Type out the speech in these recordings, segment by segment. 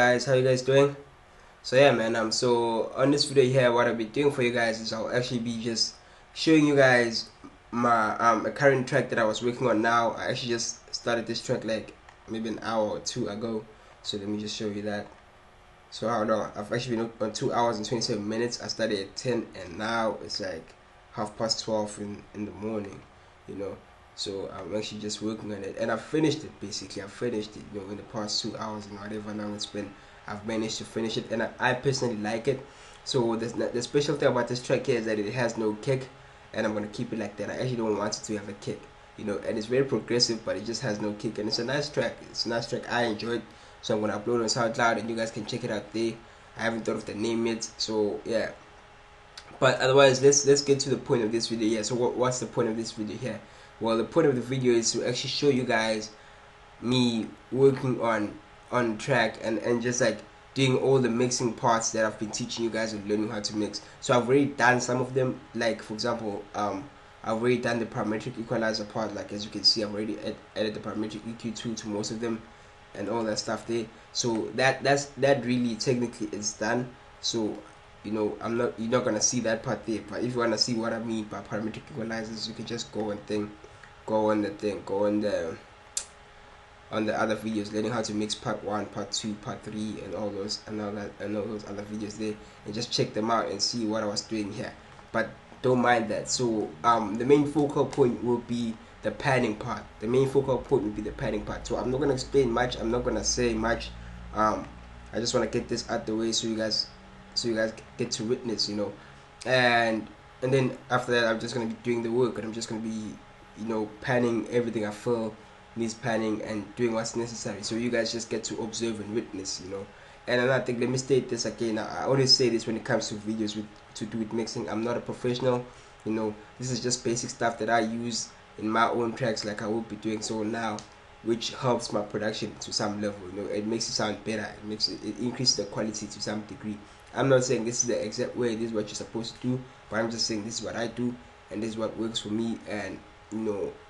Guys, how you guys doing? So yeah, man, so on this video here, what I'll be doing for you guys is I'll actually be just showing you guys my a current track that I was working on now. I actually just started this track like maybe an hour or two ago. So let me just show you that. So I don't know, I've actually been on 2 hours and 27 minutes. I started at 10 and now it's like 12:30 in the morning, you know. So I'm actually just working on it and I finished it basically. I finished it, in the past 2 hours and whatever long it's been. I've managed to finish it and I personally like it. So the special thing about this track here is that it has no kick, and I'm gonna keep it like that. I actually don't want it to have a kick, and it's very progressive, but it just has no kick, and it's a nice track. It's a nice track. I enjoyed, so I'm gonna upload on SoundCloud, and you guys can check it out there. I haven't thought of the name yet, so yeah. But otherwise, let's get to the point of this video here. So what's the point of this video here? Well, the point of the video is to actually show you guys me working on track and just like doing all the mixing parts that I've been teaching you guys and learning how to mix. So I've already done some of them, like for example, I've already done the parametric equalizer part. Like as you can see, I've already added the parametric EQ2 to most of them and all that stuff there. So that really technically is done. So you're not gonna see that part there, but if you wanna see what I mean by parametric equalizers, you can just go on the other videos, learning how to mix part 1, part 2, part 3, and all those other videos there, and just check them out and see what I was doing here. But don't mind that. So the main focal point will be the panning part. So I'm not gonna explain much. I'm not gonna say much. I just want to get this out the way so you guys get to witness, and then after that I'm just gonna be doing the work, and I'm just gonna be panning everything I feel needs panning and doing what's necessary, so you guys just get to observe and witness. And another thing, let me state this again, I always say this when it comes to videos to do with mixing. I'm not a professional. This is just basic stuff that I use in my own tracks, like I will be doing so now, which helps my production to some level. It makes it sound better, it increases the quality to some degree. I'm not saying this is the exact way, this is what you're supposed to do, but I'm just saying this is what I do and this is what works for me. And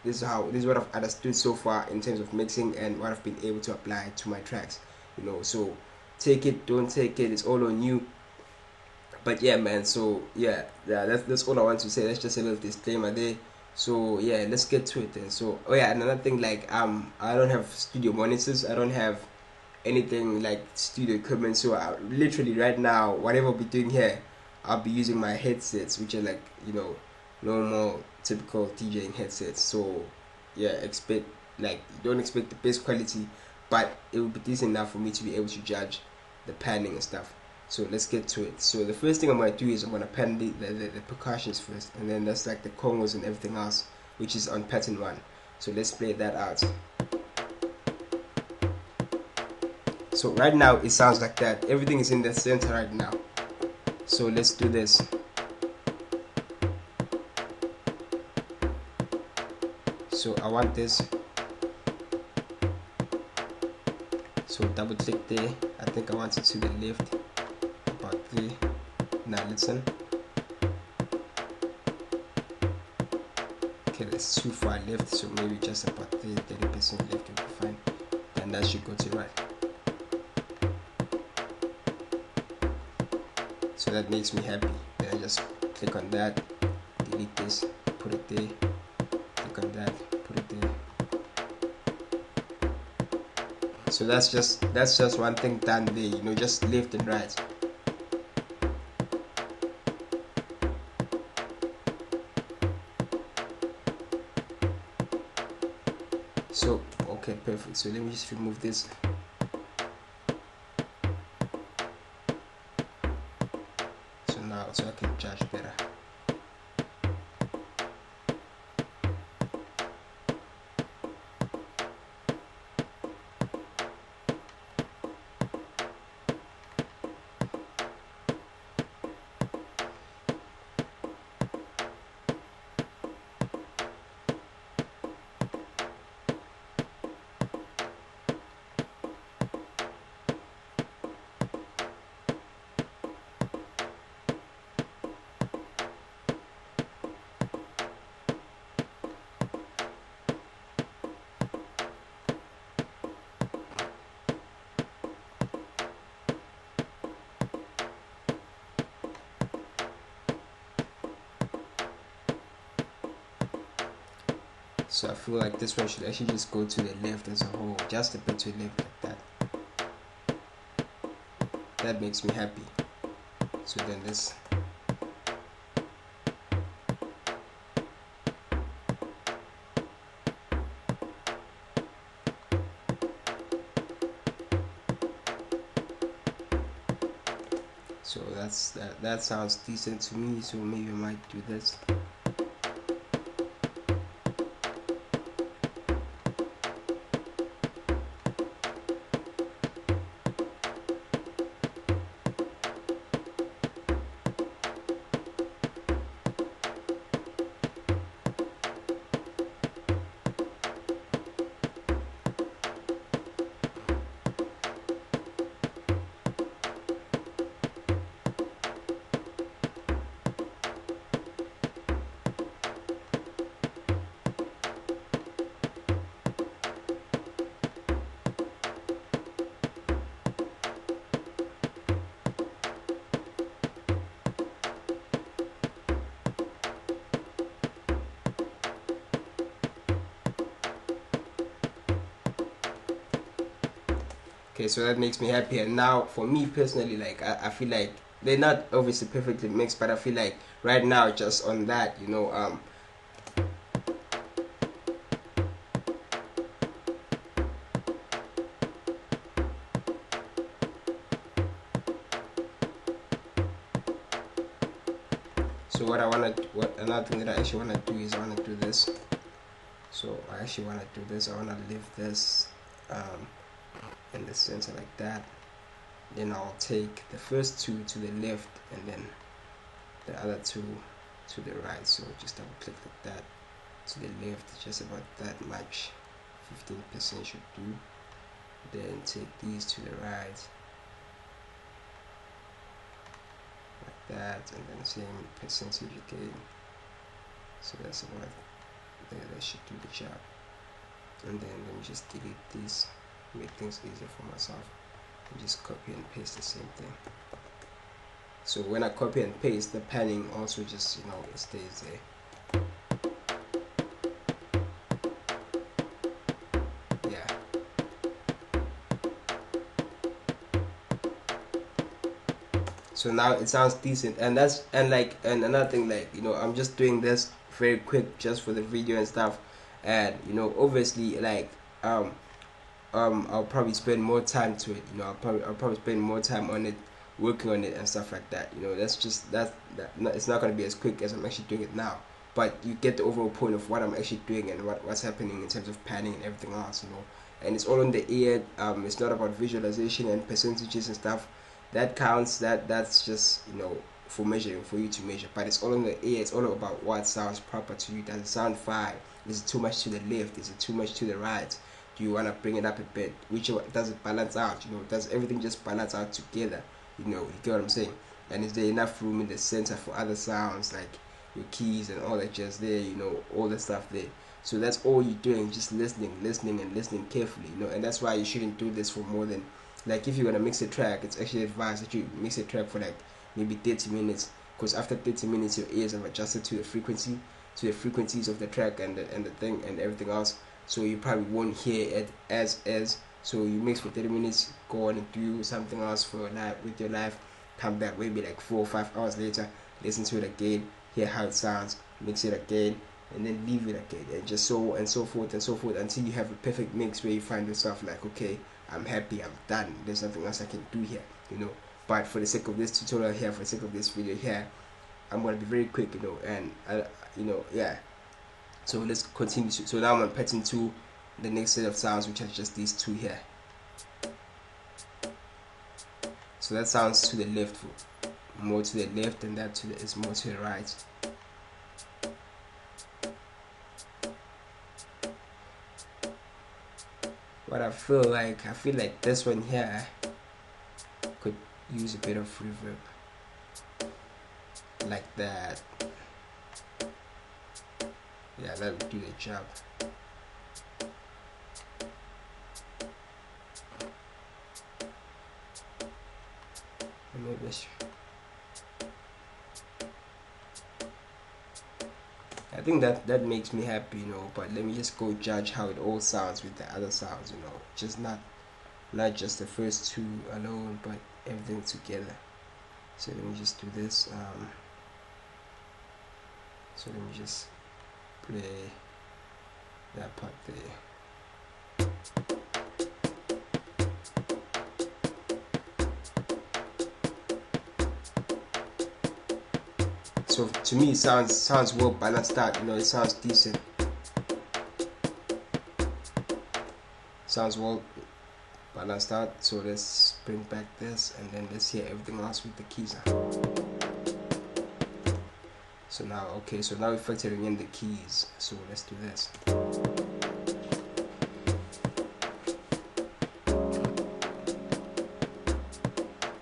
this is what I've understood so far in terms of mixing and what I've been able to apply to my tracks. So take it, don't take it, it's all on you. But yeah, man, so yeah, that's all I want to say. That's just a little disclaimer there. So yeah, let's get to it then. So oh yeah, another thing, like I don't have studio monitors, I don't have anything like studio equipment, so literally right now, whatever I'll be doing here, I'll be using my headsets, which are like normal typical DJing headsets. So yeah, don't expect the best quality, but it will be decent enough for me to be able to judge the panning and stuff. So let's get to it. So the first thing I'm going to do is I'm going to pan the percussions first, and then that's like the congos and everything else, which is on pattern 1. So let's play that out. So right now it sounds like that. Everything is in the center right now. So let's do this. So I want this. So double click there. I think I want it to the left, about there. Now listen. Okay, that's too far left, so maybe just about there, 30% left will be fine. And that should go to right. So that makes me happy. Then I just click on that, delete this, put it there, click on that, put it there. So that's just one thing done there, just left and right. So okay, perfect. So let me just remove this. So I can judge better. So I feel like this one should actually just go to the left as a whole, just a bit to the left like that. That makes me happy. So then this. So that sounds decent to me, so maybe I might do this. Okay, so that makes me happy. And now for me personally, like I feel like they're not obviously perfectly mixed, but I feel like right now just on that, so what another thing that I actually wanna do is I wanna do this. So I actually wanna do this. I wanna leave this in the center like that. Then I'll take the first two to the left and then the other two to the right. So just double click like that to the left, just about that much. 15% should do. Then take these to the right like that, and then same percentage again. So that's about that should do the job. And then let me just delete this, make things easier for myself, and just copy and paste the same thing. So when I copy and paste, the panning also just it stays there. Yeah. So now it sounds decent, and another thing, like I'm just doing this very quick just for the video and stuff, and obviously like I'll probably spend more time to it. I'll probably spend more time on it, working on it and stuff like that. It's not gonna be as quick as I'm actually doing it now. But you get the overall point of what I'm actually doing and what's happening in terms of panning and everything else. And it's all in the ear. It's not about visualization and percentages and stuff. That counts. That's just for measuring, for you to measure. But it's all in the ear. It's all about what sounds proper to you. Does it sound fine? Is it too much to the left? Is it too much to the right? Do you want to bring it up a bit? Which does it balance out? Does everything just balance out together? You get what I'm saying? And is there enough room in the center for other sounds like your keys and all that just there? All the stuff there. So that's all you're doing, just listening and listening carefully. And that's why you shouldn't do this for more than, like, if you're gonna mix a track, it's actually advised that you mix a track for like maybe 30 minutes, because after 30 minutes your ears have adjusted to the frequencies of the track and the thing and everything else. So you probably won't hear it as. So you mix for 30 minutes, go on and do something else for with your life, come back maybe like 4 or 5 hours later, listen to it again, hear how it sounds, mix it again, and then leave it again, and just so and so forth and so forth until you have a perfect mix where you find yourself like, okay, I'm happy, I'm done, there's nothing else I can do here. But for the sake of this tutorial here, for the sake of this video here, I'm gonna be very quick, and yeah. So let's continue. So now I'm on pattern 2, the next set of sounds, which are just these two here. So that sounds to the left, more to the left, and that is more to the right. But I feel like this one here could use a bit of reverb, like that. Yeah, that would do the job. I think that makes me happy, you know. But let me just go judge how it all sounds with the other sounds, you know. Just not just the first two alone, but everything together. So let me just do this. So let me just play that part there. So to me, it sounds well balanced out. You know, it sounds decent. Sounds well balanced out. So let's bring back this, and then let's hear everything else with the keys. So now, okay, so now we're factoring in the keys. So let's do this.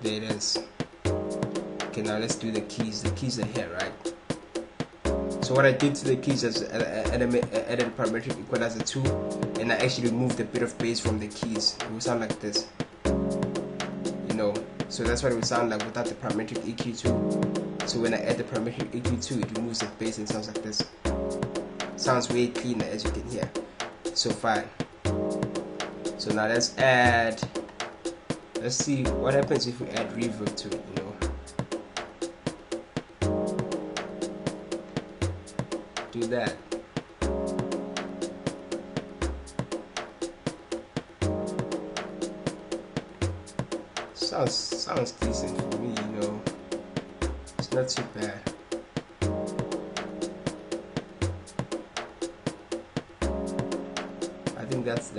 There it is. Okay, now let's do the keys. The keys are here, right? So what I did to the keys is added parametric equalizer 2, and I actually removed a bit of bass from the keys. It will sound like this, you know. So that's what it would sound like without the parametric EQ2. So when I add the parametric EQ2, it removes the bass and sounds like this. Sounds way cleaner, as you can hear. So fine. So now let's see what happens if we add reverb to it, you know. Do that. Sounds decent for me, you know. It's not too bad. I think that's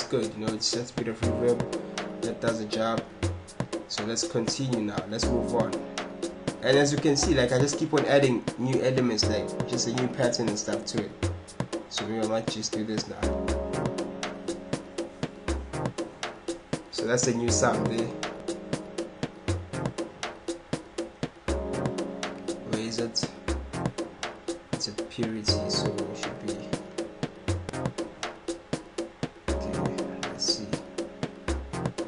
good, you know. It's just a bit of reverb that does the job. So let's continue now. Let's move on. And as you can see, like, I just keep on adding new elements, like just a new pattern and stuff to it. So we might just do this now. So that's a new sound there. Where is it? It's a purity, so it should be. Okay, let's see.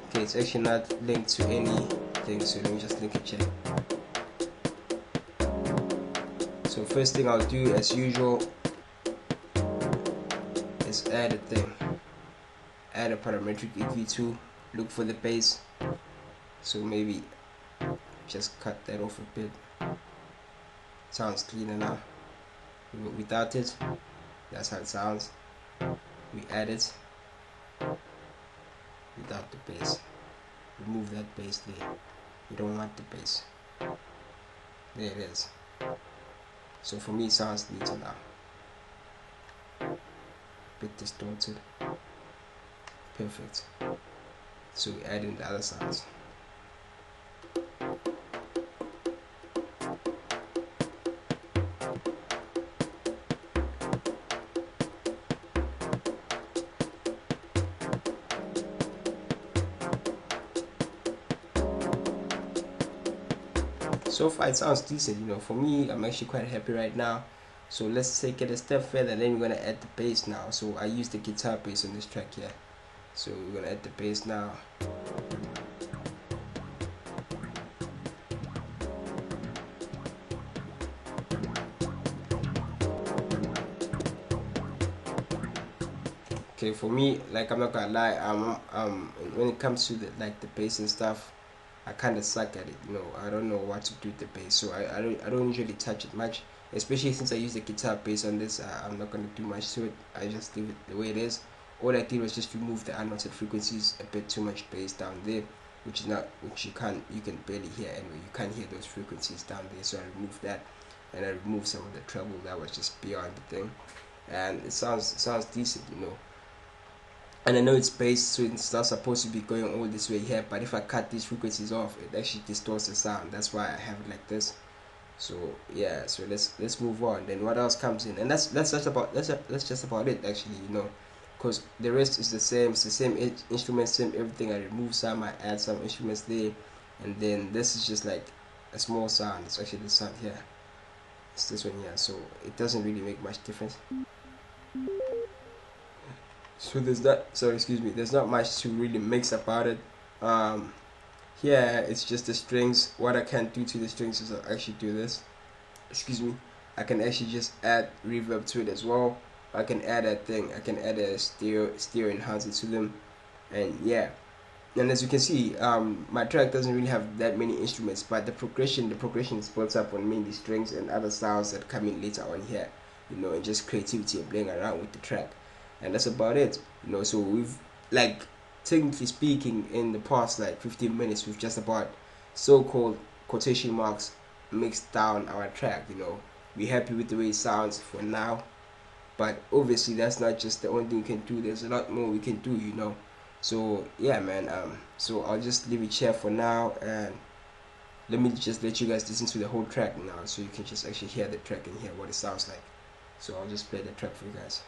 Okay, it's actually not linked to anything, so let me just link it, check. So first thing I'll do, as usual, is add a thing. Add a parametric EQ2. Look for the bass. So maybe just cut that off a bit. Sounds cleaner now. Without it, that's how it sounds. We add it without the bass. Remove that bass there. We don't want the bass. There it is. So for me, it sounds neater now. Bit distorted. Perfect. So we add in the other sounds. So far it sounds decent, you know. For me, I'm actually quite happy right now. So let's take it a step further, then we're gonna add the bass now. So I use the guitar bass on this track here. So we're gonna add the bass now. Okay, for me, like, I'm not gonna lie, when it comes to the bass and stuff, I kind of suck at it, you know. I don't know what to do with the bass, so I don't usually touch it much, especially since I use the guitar bass on this. I'm not gonna do much to it. I just leave it the way it is. All I did was just remove the unwanted frequencies, a bit too much bass down there, which you can barely hear anyway. You can't hear those frequencies down there, so I removed that, and I removed some of the treble that was just beyond the thing, and it sounds decent, you know. And I know it's bass, so it's not supposed to be going all this way here, but if I cut these frequencies off, it actually distorts the sound. That's why I have it like this. So yeah, so let's move on. Then what else comes in? And that's just about it actually, you know, because the rest is the same. It's the same instruments, same everything. I remove some, I add some instruments there, and then this is just like a small sound. It's actually the sound here. It's this one here. So it doesn't really make much difference. So there's not much to really mix about it. Here it's just the strings. What I can do to the strings is I actually do this. I can actually just add reverb to it as well. I can add a thing. I can add a stereo enhancer to them, and yeah. And as you can see, my track doesn't really have that many instruments, but the progression is built up on mainly strings and other sounds that come in later on here, and just creativity and playing around with the track, and that's about it. So we've, like, technically speaking, in the past like 15 minutes, we've just about so-called quotation marks mixed down our track. We're happy with the way it sounds for now, but obviously that's not just the only thing we can do. There's a lot more we can do. So yeah, man. So I'll just leave it here for now, and let me just let you guys listen to the whole track now, so you can just actually hear the track and hear what it sounds like. So I'll just play the track for you guys.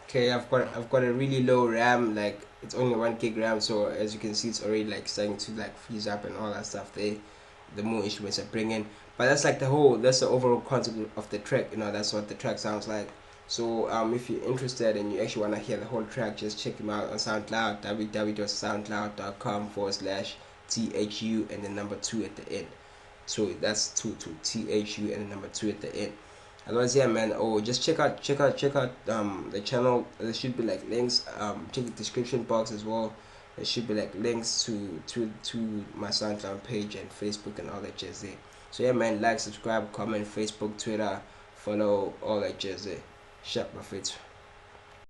Okay, I've got a really low RAM, like it's only 1 gig RAM, so as you can see, it's already like starting to like freeze up and all that stuff. The more instruments I bring in, but that's like that's the overall concept of the track. That's what the track sounds like. So if you're interested and you actually want to hear the whole track, just check him out on SoundCloud, www.soundcloud.com/THU and the number 2 at the end. So that's THU and the number 2 at the end. Otherwise, yeah, man. Oh, just check out the channel. There should be like links. Check the description box as well. There should be like links to my SoundCloud page and Facebook and all that jazz there. So yeah, man. Like, subscribe, comment, Facebook, Twitter, follow, all that jazz there. Shut my face.